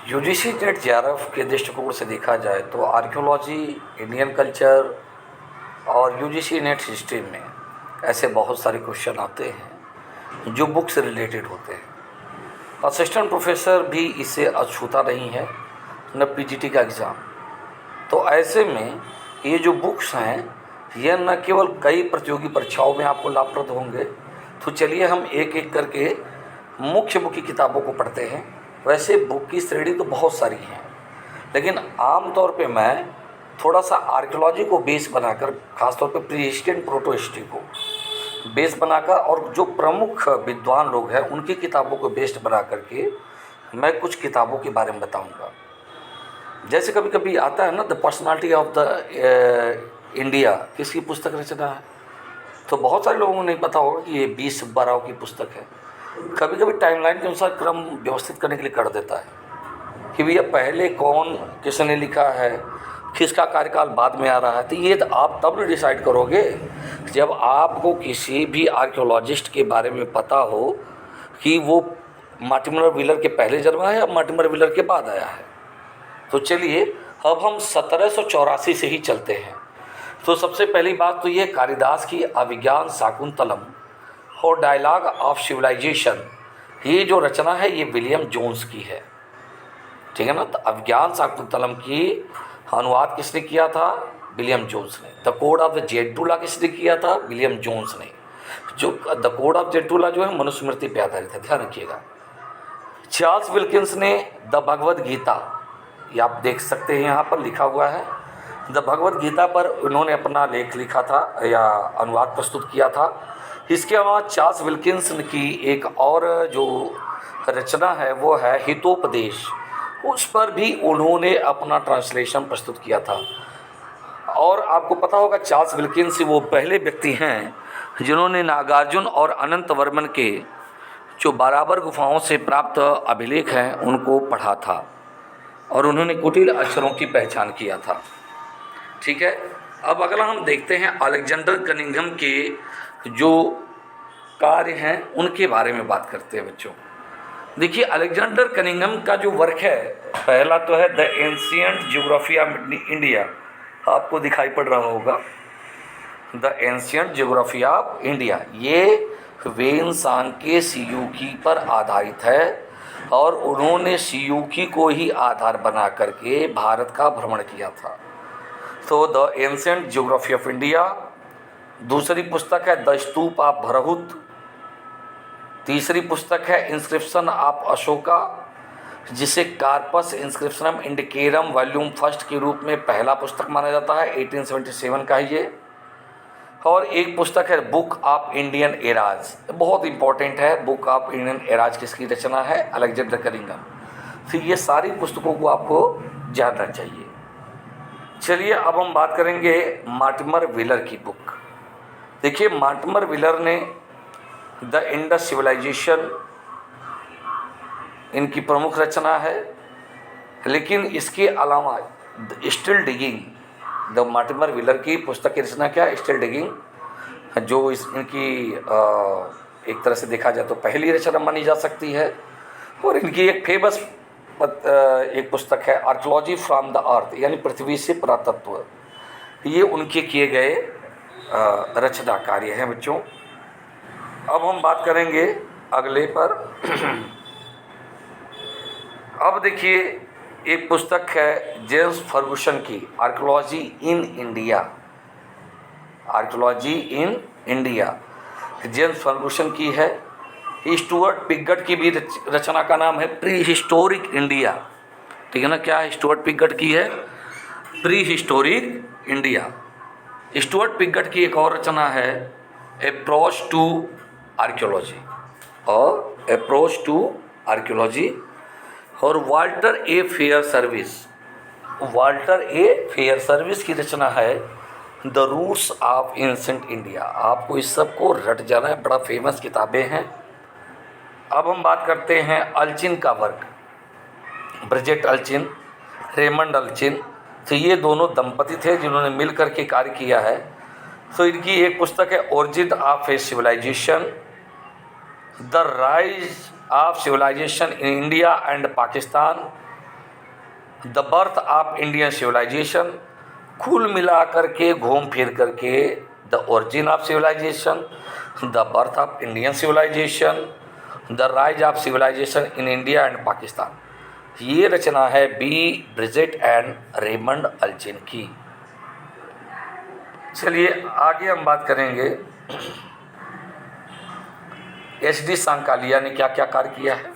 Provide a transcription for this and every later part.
UGC net JRF के दृष्टिकोण से देखा जाए तो आर्कियोलॉजी, इंडियन कल्चर और यूजीसी नेट हिस्ट्री में ऐसे बहुत सारे क्वेश्चन आते हैं जो बुक से रिलेटेड होते हैं। असिस्टेंट प्रोफेसर भी इससे अछूता नहीं है, न पीजीटी का एग्ज़ाम। तो ऐसे में ये जो बुक्स हैं यह न केवल कई प्रतियोगी परीक्षाओं में आपको लाभप्रद होंगे। तो चलिए हम एक एक करके मुख्य बुक की किताबों को पढ़ते हैं। वैसे बुक की श्रेणी तो बहुत सारी हैं, लेकिन आम तौर पे मैं थोड़ा सा आर्कियोलॉजी को बेस बनाकर, ख़ासतौर पे pre history and protohistory को बेस बनाकर और जो प्रमुख विद्वान लोग हैं उनकी किताबों को बेस्ड बना करके मैं कुछ किताबों के बारे में बताऊंगा। जैसे कभी कभी आता है ना, the personality of the India किसकी पुस्तक रचना है, तो बहुत सारे लोगों को नहीं पता होगा कि ये बी सुब्बा राव की पुस्तक है। कभी कभी टाइमलाइन के अनुसार क्रम व्यवस्थित करने के लिए कर देता है कि भैया पहले कौन किसने लिखा है, किसका कार्यकाल बाद में आ रहा है। तो ये तो आप तब डिसाइड करोगे जब आपको किसी भी आर्कियोलॉजिस्ट के बारे में पता हो कि वो मार्टिमर व्हीलर के पहले जन्मा है या मार्टिमर व्हीलर के बाद आया है। तो चलिए अब हम 1784 से ही चलते हैं। तो सबसे पहली बात तो ये कालिदास की अभिज्ञान शाकुंतलम और डायलॉग ऑफ सिविलाइजेशन, ये जो रचना है ये विलियम जोन्स की है, ठीक है ना। तो अभिज्ञान शाकुंतलम की अनुवाद किसने किया था? विलियम जोन्स ने। द कोड ऑफ द जेंटुला किसने किया था? विलियम जोन्स ने। जो द कोड ऑफ जेंटुला जो है मनुस्मृति पे आधारित है, ध्यान रखिएगा। चार्ल्स विल्किंस ने द भगवद गीता, ये आप देख सकते हैं यहाँ पर लिखा हुआ है, द भगवद गीता पर उन्होंने अपना लेख लिखा था या अनुवाद प्रस्तुत किया था। इसके अलावा चार्ल्स विल्किंस की एक और जो रचना है वो है हितोपदेश, उस पर भी उन्होंने अपना ट्रांसलेशन प्रस्तुत किया था। और आपको पता होगा चार्ल्स विल्किंस वो पहले व्यक्ति हैं जिन्होंने नागार्जुन और अनंत वर्मन के जो बराबर गुफाओं से प्राप्त अभिलेख हैं उनको पढ़ा था और उन्होंने कुटिल अक्षरों की पहचान किया था, ठीक है। अब अगला हम देखते हैं अलेक्जेंडर कनिंघम के जो कार्य हैं उनके बारे में बात करते हैं बच्चों। देखिए अलेक्जेंडर कनिंघम का जो वर्क है, पहला तो है the ancient geography of India, आपको दिखाई पड़ रहा होगा the ancient geography of India. ये वेन सांग के सियूकी पर आधारित है और उन्होंने सियूकी को ही आधार बना करके भारत का भ्रमण किया था। तो the ancient geography of India. दूसरी पुस्तक है द स्तूप ऑफ भरहुत। तीसरी पुस्तक है इंस्क्रिप्शन ऑफ अशोका, जिसे कार्पस इंस्क्रिप्शनम इंडिकेरम वॉल्यूम फर्स्ट के रूप में पहला पुस्तक माना जाता है, 1877 का है ये। और एक पुस्तक है बुक ऑफ इंडियन एराज, बहुत इंपॉर्टेंट है। बुक ऑफ इंडियन एराज किसकी रचना है? Alexander Cunningham. फिर ये सारी पुस्तकों को आपको जानना चाहिए। चलिए अब हम बात करेंगे मार्टिमर व्हीलर की बुक। देखिए मार्टिमर व्हीलर ने द इंडस सिविलाइजेशन इनकी प्रमुख रचना है, लेकिन इसके अलावा still digging, the Mortimer wheeler की पुस्तक की रचना क्या है? स्टिल डिगिंग, जो इनकी एक तरह से देखा जाए तो पहली रचना मानी जा सकती है। और इनकी एक फेमस एक पुस्तक है आर्कियोलॉजी फ्रॉम द अर्थ, यानी पृथ्वी से पुरातत्व। ये उनके किए गए रचना कार्य हैं बच्चों। अब हम बात करेंगे अगले पर। अब देखिए एक पुस्तक है जेम्स फर्गुसन की, archaeology in India. Archaeology in India James Ferguson की है। स्टुअर्ट पिगट की भी रचना का नाम है प्री हिस्टोरिक इंडिया, ठीक है ना। क्या है? स्टुअर्ट पिगट की है prehistoric India. Stuart Piggott की एक और रचना है अप्रोच टू आर्कियोलॉजी और अप्रोच टू आर्कियोलॉजी। और Walter A Fairservis, Walter A Fairservis की रचना है the roots of ancient India. आपको इस सब को रट जाना है, बड़ा फेमस किताबें हैं। अब हम बात करते हैं अल्चिन का वर्क, ब्रिजेट अल्चिन, रेमंड अल्चिन। तो ये दोनों दंपति थे जिन्होंने मिल कर के कार्य किया है। तो इनकी एक पुस्तक है origin of a civilisation, the rise of civilisation in India and Pakistan. The birth of Indian civilisation, कुल मिलाकर के घूम फिर करके the origin of civilisation, the birth of Indian civilisation, the rise of civilisation in India and Pakistan. ये रचना है B Bridget and Raymond Allchin की। चलिए आगे हम बात करेंगे एच.डी. सांकालिया ने क्या क्या कार्य किया है।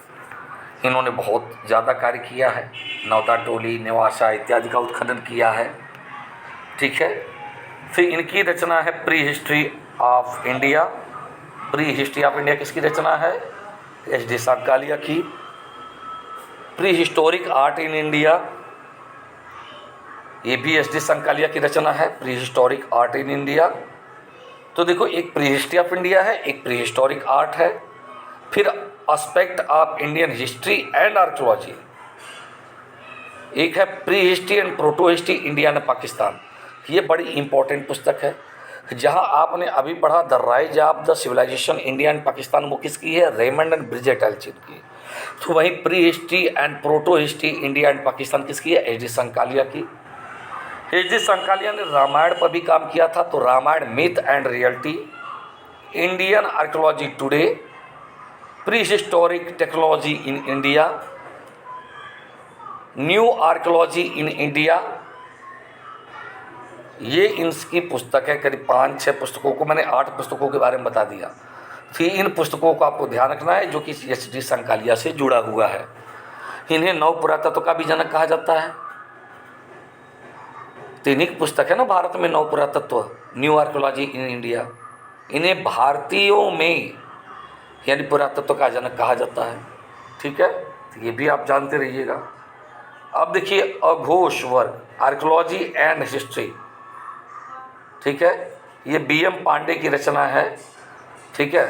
इन्होंने बहुत ज़्यादा कार्य किया है, नौदा टोली, नेवासा इत्यादि का उत्खनन किया है, ठीक है। फिर इनकी रचना है prehistory of India. Pre history of India किसकी रचना है? एच.डी. सांकालिया की। Pre historic art in India, ये भी एच.डी. सांकालिया की रचना है, pre historic art in India. तो देखो, एक प्री हिस्ट्री ऑफ इंडिया है, एक प्री हिस्टोरिक आर्ट है। फिर aspect of Indian history and archaeology, एक है prehistory and protohistory India and Pakistan. ये बड़ी इंपॉर्टेंट पुस्तक है। जहां आपने अभी पढ़ा the rise of the civilisation India and Pakistan, वो किसकी है? रेमंड एंड ब्रिजेट अल्चिन की। तो वहीं pre history and protohistory India and Pakistan किसकी है? एच.डी. सांकालिया की। एच.डी. सांकालिया ने रामायण पर भी काम किया था, तो Ramayana myth and reality, Indian archaeology today, prehistoric technology in India, new archaeology in India. ये इनकी पुस्तक है। करीब 5-6 पुस्तकों को, मैंने 8 पुस्तकों के बारे में बता दिया। फिर इन पुस्तकों को आपको ध्यान रखना है जो कि एच.डी. सांकालिया से जुड़ा हुआ है। इन्हें नव पुरातत्व का भी जनक कहा जाता है। तो इन्हीं की पुस्तक है ना भारत में नव पुरातत्व, न्यू आर्कियोलॉजी इन इंडिया। इन्हें भारतीयों में यानी पुरातत्व का जनक कहा जाता है, ठीक है। तो ये भी आप जानते रहिएगा। अब देखिए अघोष वर्ग, आर्कियोलॉजी एंड हिस्ट्री, ठीक है। ये बी.एम. पांडे की रचना है, ठीक है।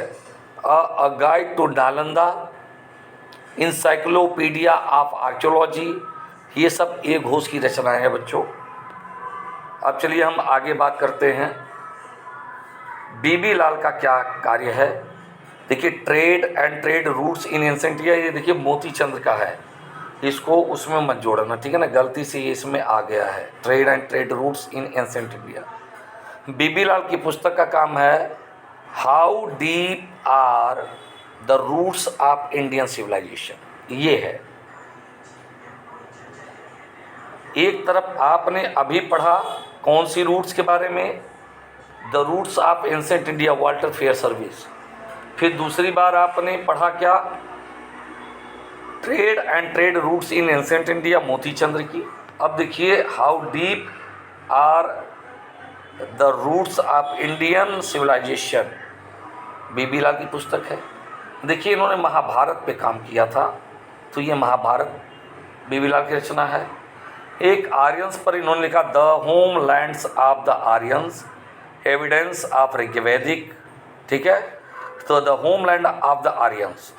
A guide to Nalanda, encyclopaedia of archaeology, ये सब ए घोष की रचना है बच्चों। अब चलिए हम आगे बात करते हैं बी.बी. लाल का क्या कार्य है। देखिए trade and trade routes in ancient India, ये देखिए मोती चंद्र का है, इसको उसमें मत जोड़ना, ठीक है ना, गलती से ये इसमें आ गया है। Trade and trade routes in ancient India. B B. Lal की पुस्तक का काम है how deep are the roots of Indian civilization. ये है। एक तरफ आपने अभी पढ़ा कौन सी रूट्स के बारे में? The roots of ancient India, Walter Fairservis. फिर दूसरी बार आपने पढ़ा क्या? Trade and trade routes in ancient India, Moti Chandra की। अब देखिए how deep are the roots of Indian civilization, B B. Lal की पुस्तक है। देखिए इन्होंने महाभारत पे काम किया था, तो ये महाभारत बी.बी. लाल की रचना है। एक आर्यंस पर इन्होंने लिखा the home lands of the Aryans, evidence of Rigvedic, ठीक है। तो the homeland of the Aryans,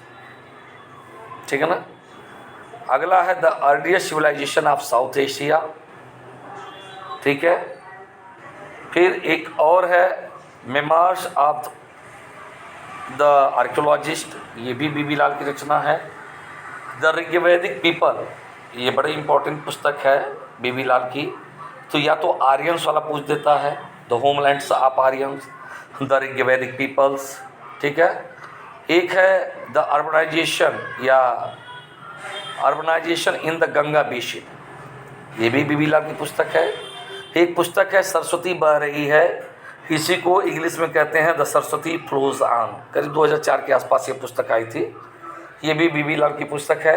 ठीक है ना। अगला है the earliest civilisation of South Asia, ठीक है। फिर एक और है मेमोइर्स ऑफ द आर्कियोलॉजिस्ट, ये भी बी.बी. लाल की रचना है। द ऋग्वैदिक पीपल, ये बड़ी इंपॉर्टेंट पुस्तक है बी.बी. लाल की। तो या तो आर्यंस वाला पूछ देता है, the homelands of Aryans, the Rigvedic peoples, ठीक है। एक है द अर्बनाइजेशन या urbanization in the Ganga basin, ये भी बी.बी. लाल की पुस्तक है। एक पुस्तक है सरस्वती बह रही है, इसी को इंग्लिश में कहते हैं द सरस्वती फ्लोज ऑन। करीब 2004 के आसपास ये पुस्तक आई थी, ये भी बी.बी. लाल की पुस्तक है।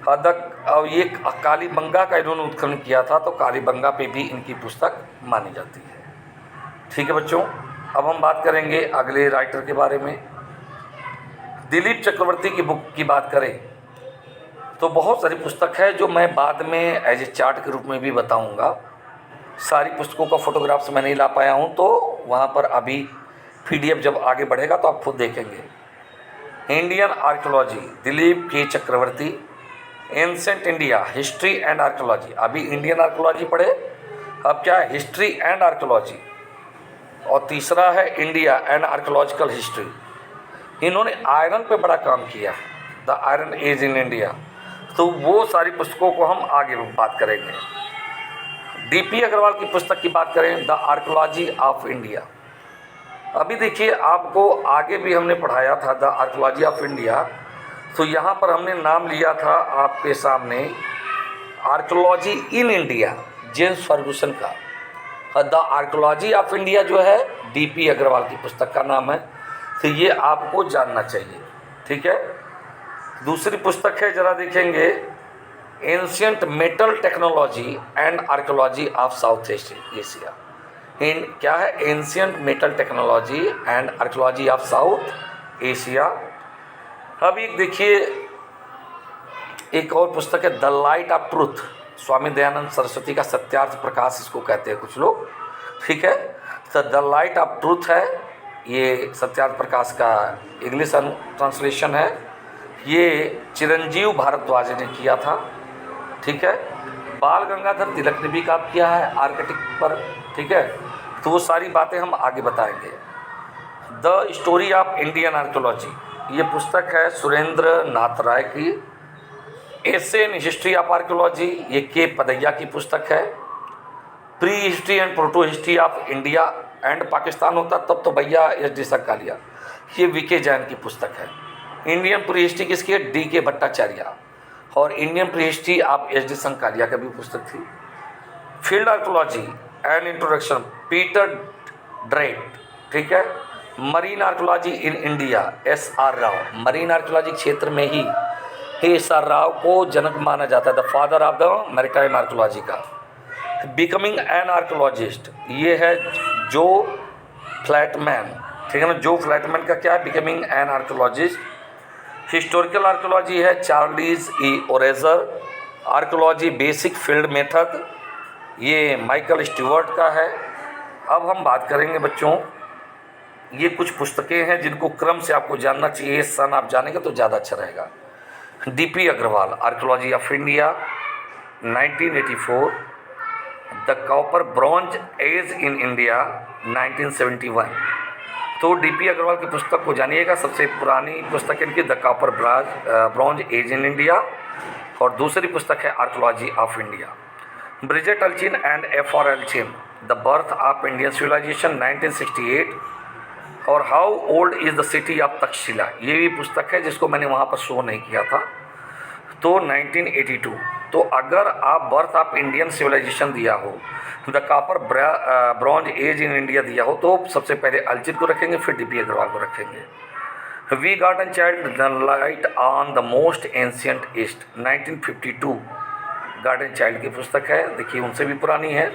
और ये कालीबंगा का इन्होंने उत्खनन किया था, तो कालीबंगा पे भी इनकी पुस्तक मानी जाती है, ठीक है बच्चों। अब हम बात करेंगे अगले राइटर के बारे में। दिलीप चक्रवर्ती की बुक की बात करें तो बहुत सारी पुस्तक है जो मैं बाद में एज ए चार्ट के रूप में भी बताऊंगा। सारी पुस्तकों का फोटोग्राफ्स मैं नहीं ला पाया हूं, तो वहां पर अभी PDF जब आगे बढ़ेगा तो आप खुद देखेंगे। Indian archaeology, Dilip K Chakrabarti. Ancient India, history and archaeology, अभी इंडियन आर्कियोलॉजी पढ़े, अब क्या है? History and archaeology. और तीसरा है इंडिया एंड आर्कियोलॉजिकल हिस्ट्री। इन्होंने आयरन पे बड़ा काम किया, the iron age in India. तो वो सारी पुस्तकों को हम आगे बात करेंगे। डीपी अग्रवाल की पुस्तक की बात करें, द आर्कोलॉजी ऑफ इंडिया। अभी देखिए, आपको आगे भी हमने पढ़ाया था द आर्कोलॉजी ऑफ इंडिया, तो यहाँ पर हमने नाम लिया था आपके सामने archaeology in India, James Ferguson का। द आर्कोलॉजी ऑफ इंडिया जो है डीपी अग्रवाल की पुस्तक का नाम है, तो ये आपको जानना चाहिए, ठीक है। दूसरी पुस्तक है, जरा देखेंगे, ancient metal technology and archaeology of south east Asia. क्या है? Ancient metal technology and archaeology of South Asia. अब एक देखिए, एक और पुस्तक है the light of truth, Swami Dayanand Saraswati का सत्यार्थ प्रकाश इसको कहते हैं कुछ लोग, ठीक है। तो द लाइट ऑफ ट्रूथ है, ये सत्यार्थ प्रकाश का इंग्लिश ट्रांसलेशन है। ये चिरंजीव भारद्वाज ने किया था, ठीक है। बाल गंगाधर तिलक ने भी काम किया है आर्किटेक्ट पर, ठीक है। तो वो सारी बातें हम आगे बताएंगे। The story of Indian archaeology, ये पुस्तक है सुरेंद्र नाथ राय की। एसे इन हिस्ट्री ऑफ आर्कोलॉजी, ये के पदैया की पुस्तक है। Prehistory and protohistory of India and Pakistan होता तब तो भैया एस.डी. संकालिया, ये वी.के. जैन की पुस्तक है। इंडियन प्री हिस्ट्री किसकी है? डी.के. भट्टाचार्य। और Indian prehistory of S D. Sankalia का भी पुस्तक थी। Field archaeology and introduction, Peter Drewett, ठीक है। Marine archaeology in India, S R. Rao. Marine archaeology क्षेत्र में ही एस.आर. राव को जनक माना जाता है, the father of the maritime archaeology का। बिकमिंग एन आर्कोलॉजिस्ट, ये है जो फ्लैटमैन, ठीक है ना। जो फ्लैटमैन का क्या है? Becoming an archaeologist. Historical archaeology है Charles E ओरेजर। Archaeology basic field method, ये माइकल स्टीवर्ट का है। अब हम बात करेंगे बच्चों, ये कुछ पुस्तकें हैं जिनको क्रम से आपको जानना चाहिए, सन आप जानेंगे तो ज़्यादा अच्छा रहेगा। DP Agrawal, archaeology of India 1984, the copper bronze age in India 1971। तो डीपी अग्रवाल की पुस्तक को जानिएगा। सबसे पुरानी पुस्तक इनकी the copper bronze age in India, और दूसरी पुस्तक है archaeology of India. Bridget Allchin and F R. Allchin, the birth of Indian civilization 1968, और how old is the city of Takshashila, ये भी पुस्तक है जिसको मैंने वहाँ पर शो नहीं किया था, तो 1982। तो अगर आप बर्थ ऑफ इंडियन सिविलाइजेशन दिया हो, the copper bronze age in India दिया हो, तो सबसे पहले अल्चिन को रखेंगे, फिर डीपी अग्रवाल को रखेंगे। V Gordon Childe, the light on the most ancient east 1952, Gordon Childe की पुस्तक है, देखिए उनसे भी पुरानी है।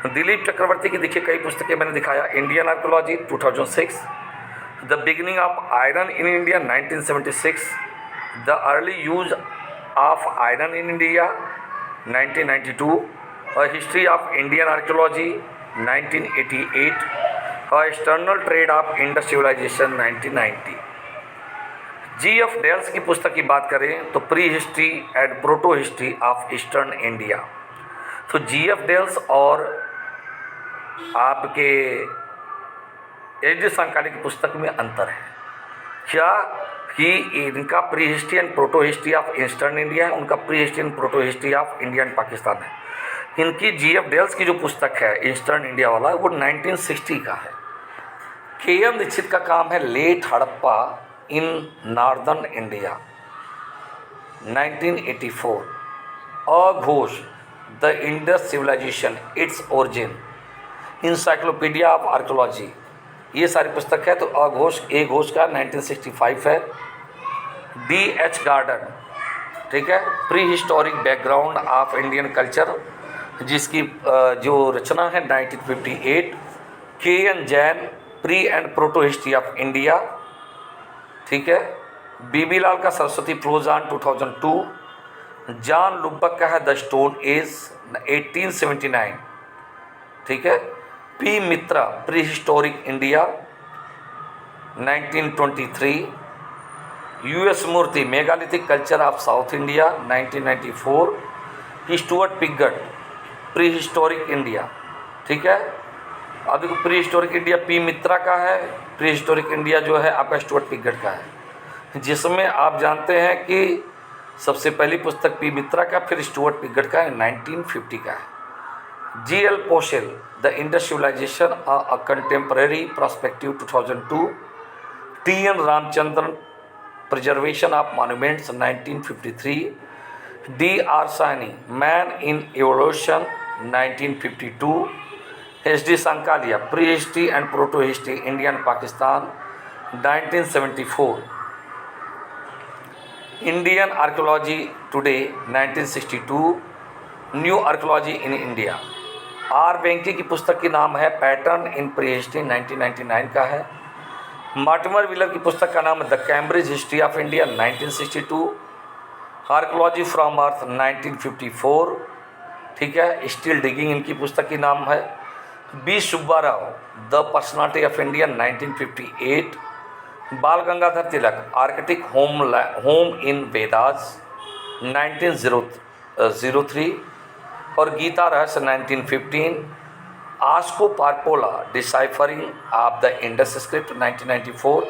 दिलीप चक्रवर्ती की देखिए कई पुस्तकें मैंने दिखाया। Indian archaeology 2006, the beginning of iron in India 1976, the early use of iron in India 1992, और हिस्ट्री ऑफ इंडियन आर्कोलॉजी 1988, और external trade of Indus civilization 1990। G F. Dales की पुस्तक की बात करें तो prehistory and protohistory of eastern India. तो G F. Dales और आपके एस.डी. संकालिया की पुस्तक में अंतर है क्या कि इनका pre history and protohistory of eastern India है, उनका pre history and protohistory of India and Pakistan है। इनकी जी.एफ. डेल्स की जो पुस्तक है ईस्टर्न इंडिया वाला, वो 1960 का है। के.एम. दीक्षित का काम है late Harappa in northern India 1984, A Ghosh the Indus civilization its origin, encyclopedia of archaeology, ये सारी पुस्तक है। तो अघोष ए घोष का 1965 है। डी.एच. गार्डन, ठीक है, pre historic background of Indian culture, जिसकी जो रचना है 1958। K. N.. Jain, pre and protohistory of India, ठीक है। बी.बी. लाल का सरस्वती प्रोजान 2002। जॉन लुबक का है द स्टोन एज 1879, ठीक है। P. Mitra, prehistoric India 1923। U.S. Murthy, megalithic culture of south India 1994। Stuart Piggott, prehistoric India, ठीक है। अभी prehistoric India P. Mitra का है, प्री हिस्टोरिक इंडिया जो है आपका स्टुअर्ट पिगट का है, जिसमें आप जानते हैं कि सबसे पहली पुस्तक पी मित्रा का, फिर स्टुअर्ट पिगट का 1950 का है। G.L. Poshel, The Indus Civilization, a Contemporary Perspective 2002, T.N. Ramchandran, Preservation of Monuments 1953, D.R. Saini, Man in Evolution 1952, H.D. Sankalia, Prehistory and Proto-History, India and Pakistan 1974, Indian Archaeology Today 1962, new archaeology in India. R Venki की पुस्तक की नाम है pattern in प्रीहिस्ट्री 1999 का है। Mortimer wheeler की पुस्तक का नाम है the Cambridge history of India 1962, archaeology from earth 1954, ठीक है। स्टील डिगिंग इनकी पुस्तक की नाम है। B Subbarao the personality of India 1958, Bal Gangadhar Tilak arctic home in Vedas 1903 और Gita Rahasya 1915, Asko Parpola deciphering of the Indus script 1994,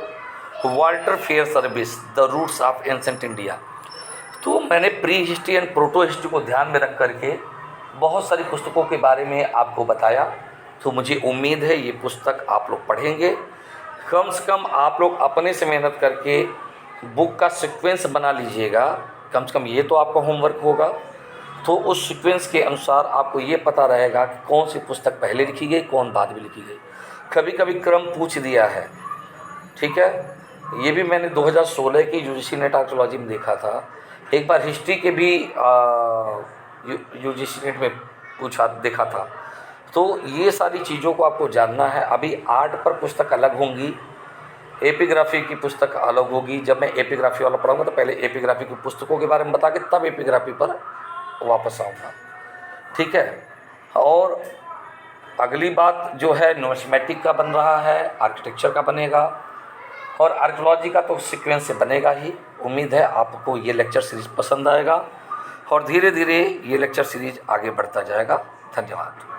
Walter Fairservis the roots of ancient India. तो मैंने prehistory and protohistory को ध्यान में रख करके बहुत सारी पुस्तकों के बारे में आपको बताया। तो मुझे उम्मीद है ये पुस्तक आप लोग पढ़ेंगे। कम से कम आप लोग अपने से मेहनत करके बुक का सीक्वेंस बना लीजिएगा, कम से कम ये तो आपका होमवर्क होगा। तो उस सीक्वेंस के अनुसार आपको ये पता रहेगा कि कौन सी पुस्तक पहले लिखी गई, कौन बाद में लिखी गई। कभी कभी क्रम पूछ दिया है, ठीक है। ये भी मैंने 2016 की यूजीसी नेट आर्कियोलॉजी में देखा था। एक बार हिस्ट्री के भी यूजीसी नेट में देखा था। तो ये सारी चीज़ों को आपको जानना है। अभी आर्ट पर पुस्तक अलग होंगी, एपिग्राफी की पुस्तक अलग होगी। जब मैं एपिग्राफी वाला पढ़ाऊँगा तो पहले एपिग्राफी की पुस्तकों के बारे में बता के तब एपिग्राफी पर वापस आऊँगा, ठीक है। और अगली बात जो है न्यूमिस्मेटिक का बन रहा है, आर्किटेक्चर का बनेगा और आर्कियोलॉजी का तो सीक्वेंस से बनेगा ही। उम्मीद है आपको ये लेक्चर सीरीज़ पसंद आएगा और धीरे धीरे ये लेक्चर सीरीज़ आगे बढ़ता जाएगा। धन्यवाद।